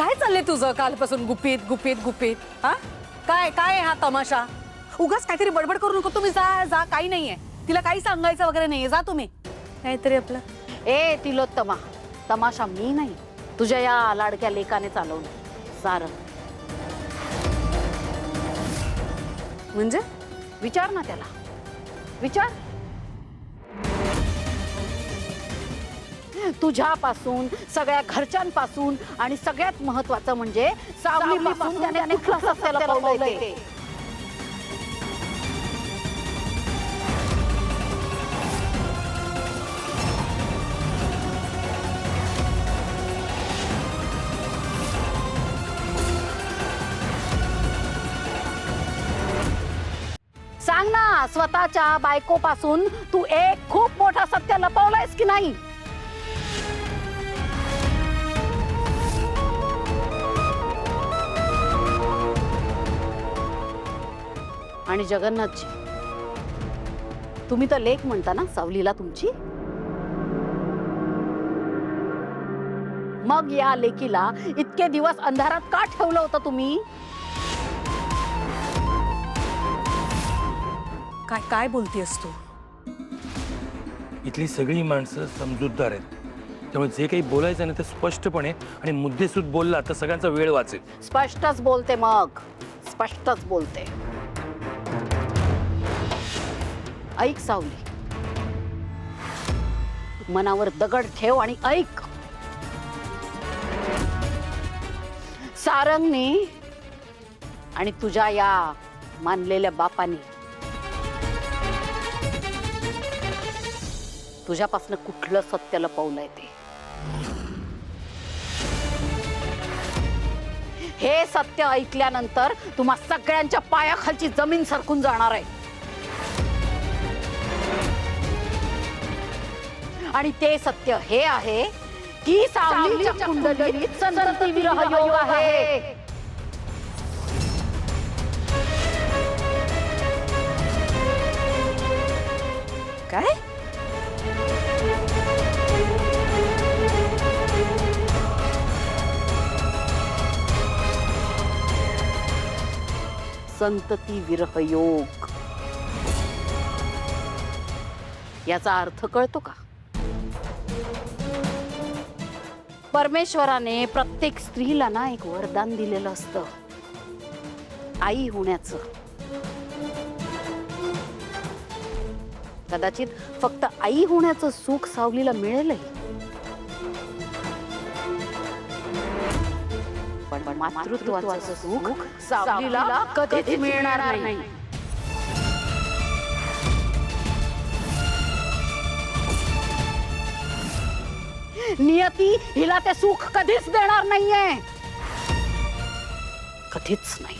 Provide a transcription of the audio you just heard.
काय चाललंय तुझं कालपासून गुपित गुपित गुपित? हा काय काय हा तमाशा? उगाच काहीतरी बडबड करू नको. तुम्ही जा जा, काही नाहीये. तिला काही सांगायचं वगैरे नाहीये. जा तुम्ही. काहीतरी आपलं. ए तिलोत्तमा, तमाशा मी नाही, तुझ्या या लाडक्या लेकाने चालवलं सारं. म्हणजे विचार ना त्याला, विचार. तुझ्यापासून, सगळ्या घरच्यांपासून आणि सगळ्यात महत्वाचं म्हणजे सावलीपासून त्याने कुठलं सत्याला पावलंय ते. सांग ना, स्वतःच्या बायकोपासून तू एक खूप मोठा सत्य लपवलंयस की नाही? आणि जगन्नाथजी, तुम्ही तर लेक म्हणता ना सावलीला तुमची, मग या लेकीला इतके दिवस अंधारात का ठेवलं होतं तुम्ही? काय काय बोलतेस तू? इथली सगळी माणसं समजूतदार आहेत, त्यामुळे जे काही बोलायचं ना ते स्पष्टपणे आणि मुद्देसूद बोलला तर सगळ्यांचा वेळ वाचेल. स्पष्टच बोलते, मग स्पष्टच बोलते. ऐक सावली, मनावर दगड ठेव आणि ऐक. सारंगने आणि तुझ्या या मानलेल्या बापाने तुझ्यापासून कुठलं सत्य लपवलंय ते. हे सत्य ऐकल्यानंतर तुम्हा सगळ्यांच्या पायाखालची जमीन सरकून जाणार आहे. आणि ते सत्य हे आहे की सावलीच्या कुंडलीत संतती विरह योग आहे. काय? संतती विरह योग याचा अर्थ कळतो का? परमेश्वराने प्रत्येक स्त्रीला ना एक वरदान दिलेलं असतं, आई होण्याचं. कदाचित फक्त आई होण्याचं सुख सावलीला मिळेलही, पण मातृत्वाचं सुख सावलीला कधीच मिळणार नाही. नियती हिला ते सुख कधीच देणार नाहीये, कधीच नाही.